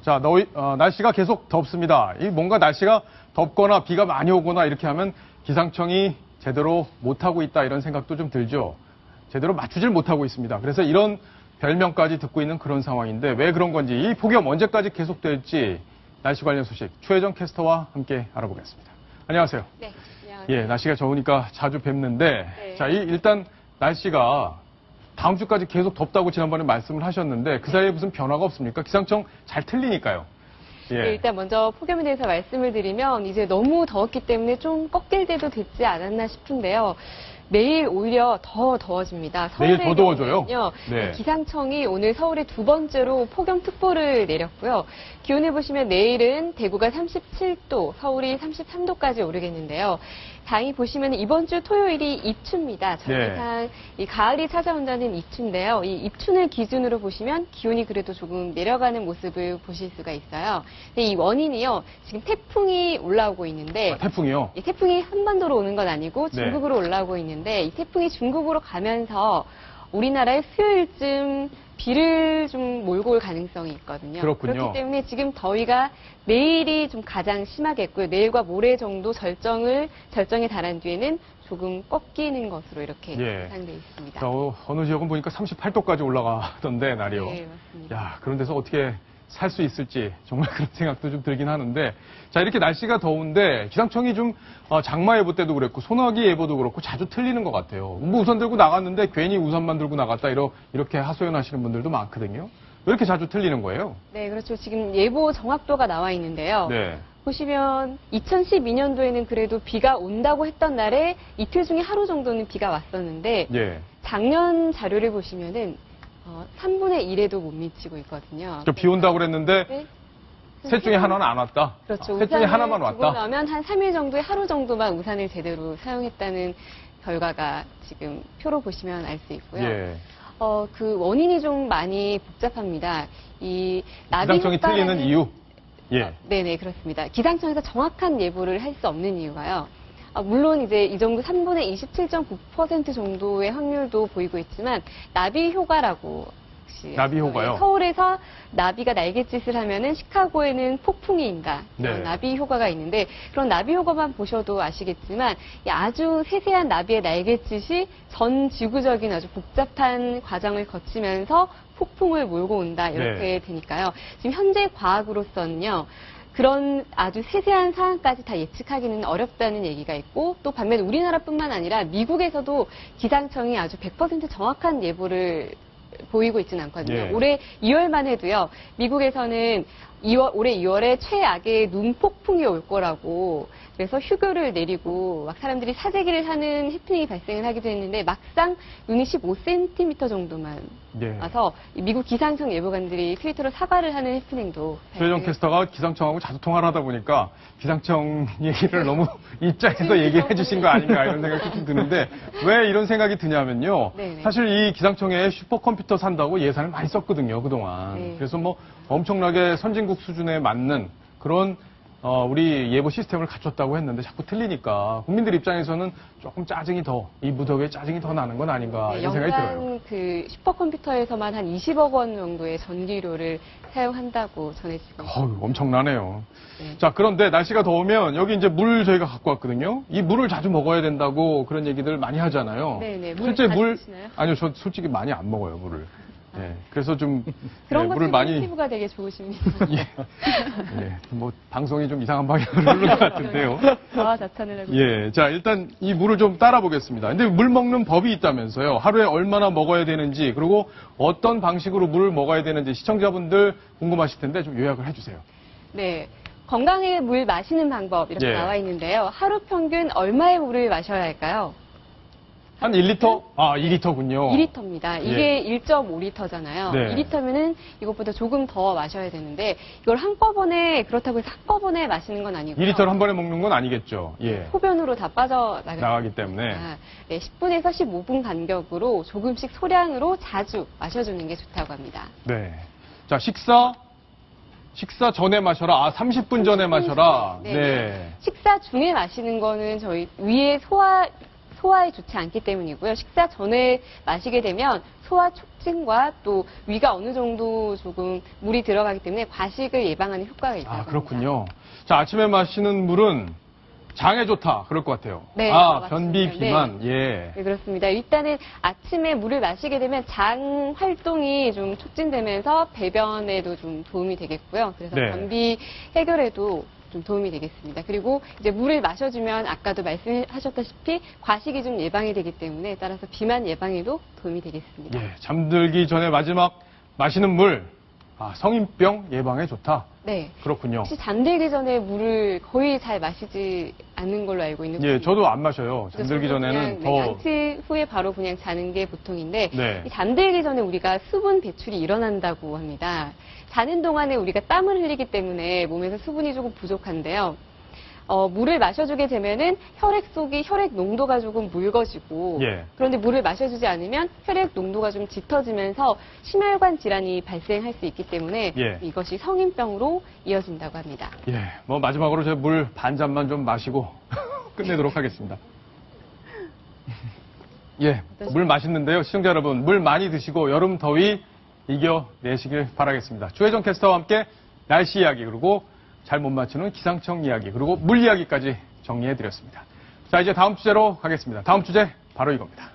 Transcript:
자, 날씨가 계속 덥습니다. 뭔가 날씨가 덥거나 비가 많이 오거나 이렇게 하면 기상청이 제대로 못하고 있다 이런 생각도 좀 들죠. 제대로 맞추질 못하고 있습니다. 그래서 이런 별명까지 듣고 있는 그런 상황인데 왜 그런 건지, 이 폭염 언제까지 계속될지 날씨 관련 소식 최혜정 캐스터와 함께 알아보겠습니다. 안녕하세요. 네, 안녕하세요. 예, 날씨가 좋으니까 자주 뵙는데 네. 자, 일단 날씨가 다음 주까지 계속 덥다고 지난번에 말씀을 하셨는데 그 사이에 무슨 변화가 없습니까? 기상청 잘 틀리니까요. 예. 네, 일단 먼저 폭염에 대해서 말씀을 드리면 이제 너무 더웠기 때문에 좀 꺾일 때도 됐지 않았나 싶은데요. 내일 오히려 더 더워집니다. 내일 더 더워져요? 네. 기상청이 오늘 서울에 두 번째로 폭염특보를 내렸고요. 기온을 보시면 내일은 대구가 37도, 서울이 33도까지 오르겠는데요. 다행히 보시면 이번 주 토요일이 입추입니다. 전기상 이 가을이 찾아온다는 입추인데요. 이 입추를 기준으로 보시면 기온이 그래도 조금 내려가는 모습을 보실 수가 있어요. 근데 이 원인이요. 지금 태풍이 올라오고 있는데 태풍이요? 이 태풍이 한반도로 오는 건 아니고 중국으로 올라오고 있는데 이 태풍이 중국으로 가면서 우리나라에 수요일쯤 비를 좀 몰고 올 가능성이 있거든요. 그렇군요. 그렇기 때문에 지금 더위가 내일이 좀 가장 심하겠고요. 내일과 모레 정도 절정에 달한 뒤에는 조금 꺾이는 것으로 이렇게 예상돼 있습니다. 어느 지역은 보니까 38도까지 올라가던데 날이요. 네, 맞습니다. 야, 그런 데서 어떻게 살 수 있을지 정말 그런 생각도 좀 들긴 하는데, 자, 이렇게 날씨가 더운데 기상청이 좀 장마 예보 때도 그랬고 소나기 예보도 그렇고 자주 틀리는 것 같아요. 우산 들고 나갔는데 괜히 우산만 들고 나갔다 이렇게 하소연하시는 분들도 많거든요. 왜 이렇게 자주 틀리는 거예요? 네, 그렇죠. 지금 예보 정확도가 나와 있는데요. 네. 보시면 2012년도에는 그래도 비가 온다고 했던 날에 이틀 중에 하루 정도는 비가 왔었는데 작년 자료를 보시면은 3분의 1에도 못 미치고 있거든요. 비 온다고 그랬는데 셋 중에 하나는 안 왔다? 그렇죠. 셋 중에 하나만 왔다? 두고 나면 한 3일 정도에 하루 정도만 우산을 제대로 사용했다는 결과가 지금 표로 보시면 알 수 있고요. 그 원인이 좀 많이 복잡합니다. 이 나비 기상청이 틀리는 이유? 네네, 그렇습니다. 기상청에서 정확한 예보를 할 수 없는 이유가요. 물론 이제 이 정도 3분의 27.9% 정도의 확률도 보이고 있지만 나비 효과라고 혹시 나비 효과요? 서울에서 나비가 날갯짓을 하면은 시카고에는 폭풍이 인다. 나비 효과가 있는데 그런 나비 효과만 보셔도 아시겠지만 아주 세세한 나비의 날갯짓이 전 지구적인 아주 복잡한 과정을 거치면서 폭풍을 몰고 온다 이렇게 되니까요. 지금 현재 과학으로서는요. 그런 아주 세세한 상황까지 다 예측하기는 어렵다는 얘기가 있고 또 반면 우리나라뿐만 아니라 미국에서도 기상청이 아주 100% 정확한 예보를 보이고 있지는 않거든요. 올해 2월만 해도요. 미국에서는 올해 2월에 최악의 눈폭풍이 올 거라고 그래서 휴교를 내리고 막 사람들이 사재기를 하는 해프닝이 발생을 하기도 했는데 막상 눈이 15cm 정도만 와서 미국 기상청 예보관들이 트위터로 사과를 하는 해프닝도 최혜정 캐스터가 기상청하고 자주 통화를 하다 보니까 기상청 얘기를 너무 입장에서 얘기해 주신 거 아닌가 이런 생각이 좀 드는데 왜 이런 생각이 드냐면요. 사실 이 기상청에 슈퍼컴퓨터 산다고 예산을 많이 썼거든요, 그동안. 그래서 뭐 엄청나게 선진국 수준에 맞는 그런 우리 예보 시스템을 갖췄다고 했는데 자꾸 틀리니까 국민들 입장에서는 조금 이 무더위에 짜증이 더 나는 건 아닌가 이런 생각이 들어요. 그 슈퍼컴퓨터에서만 한 20억 원 정도의 전기료를 사용한다고 전해지고 있습니다. 엄청나네요. 자, 그런데 날씨가 더우면 여기 이제 물 저희가 갖고 왔거든요. 이 물을 자주 먹어야 된다고 그런 얘기들 많이 하잖아요. 네네. 실제 아니요, 저 솔직히 많이 안 먹어요, 물을. 그래서 좀 그런 물을 많이 피부가 되게 좋으십니다. 뭐 방송이 좀 이상한 방향으로 흐르는 것 같은데요. 자화 자찬을 하고. 자, 일단 이 물을 좀 따라 보겠습니다. 근데 물 먹는 법이 있다면서요. 하루에 얼마나 먹어야 되는지, 그리고 어떤 방식으로 물을 먹어야 되는지 시청자분들 궁금하실 텐데 좀 요약을 해주세요. 네. 건강하게 물 마시는 방법 이렇게 나와 있는데요. 하루 평균 얼마의 물을 마셔야 할까요? 한 1리터? 2리터군요. 2리터입니다. 이게 1.5리터잖아요. 2리터면은 이것보다 조금 더 마셔야 되는데 이걸 한꺼번에 그렇다고 해서 한꺼번에 마시는 건 아니고요. 2리터를 한 번에 먹는 건 아니겠죠. 소변으로 다 빠져나가기 때문에 10분에서 15분 간격으로 조금씩 소량으로 자주 마셔주는 게 좋다고 합니다. 자, 식사 전에 마셔라. 30분 전에 마셔라. 식사 중에 마시는 거는 저희 위에 소화에 좋지 않기 때문이고요. 식사 전에 마시게 되면 소화 촉진과 또 위가 어느 정도 조금 물이 들어가기 때문에 과식을 예방하는 효과가 있다고 합니다. 그렇군요. 자, 아침에 마시는 물은 장에 좋다. 그럴 것 같아요. 네, 변비, 비만. 네. 예. 네, 그렇습니다. 일단은 아침에 물을 마시게 되면 장 활동이 좀 촉진되면서 배변에도 좀 도움이 되겠고요. 그래서 네. 변비 해결에도 좀 도움이 되겠습니다. 그리고 이제 물을 마셔주면 아까도 말씀하셨다시피 과식이 좀 예방이 되기 때문에 따라서 비만 예방에도 도움이 되겠습니다. 예, 잠들기 전에 마지막 마시는 물. 성인병 예방에 좋다. 네. 그렇군요. 혹시 잠들기 전에 물을 거의 잘 마시지 않는 걸로 알고 있는 예, 저도 안 마셔요. 잠들기 전에는 더. 양치 후에 바로 그냥 자는 게 보통인데 네. 이 잠들기 전에 우리가 수분 배출이 일어난다고 합니다. 자는 동안에 우리가 땀을 흘리기 때문에 몸에서 수분이 조금 부족한데요. 물을 마셔주게 되면은 혈액 속이 혈액 농도가 조금 묽어지고 예. 그런데 물을 마셔주지 않으면 혈액 농도가 좀 짙어지면서 심혈관 질환이 발생할 수 있기 때문에 예. 이것이 성인병으로 이어진다고 합니다. 예, 마지막으로 제가 물 반 잔만 좀 마시고 끝내도록 하겠습니다. 예, 물 맛있는데요. 시청자 여러분, 물 많이 드시고 여름 더위 이겨내시길 바라겠습니다. 주혜정 캐스터와 함께 날씨 이야기, 그리고 잘 못 맞추는 기상청 이야기, 그리고 물 이야기까지 정리해드렸습니다. 자, 이제 다음 주제로 가겠습니다. 다음 주제 바로 이겁니다.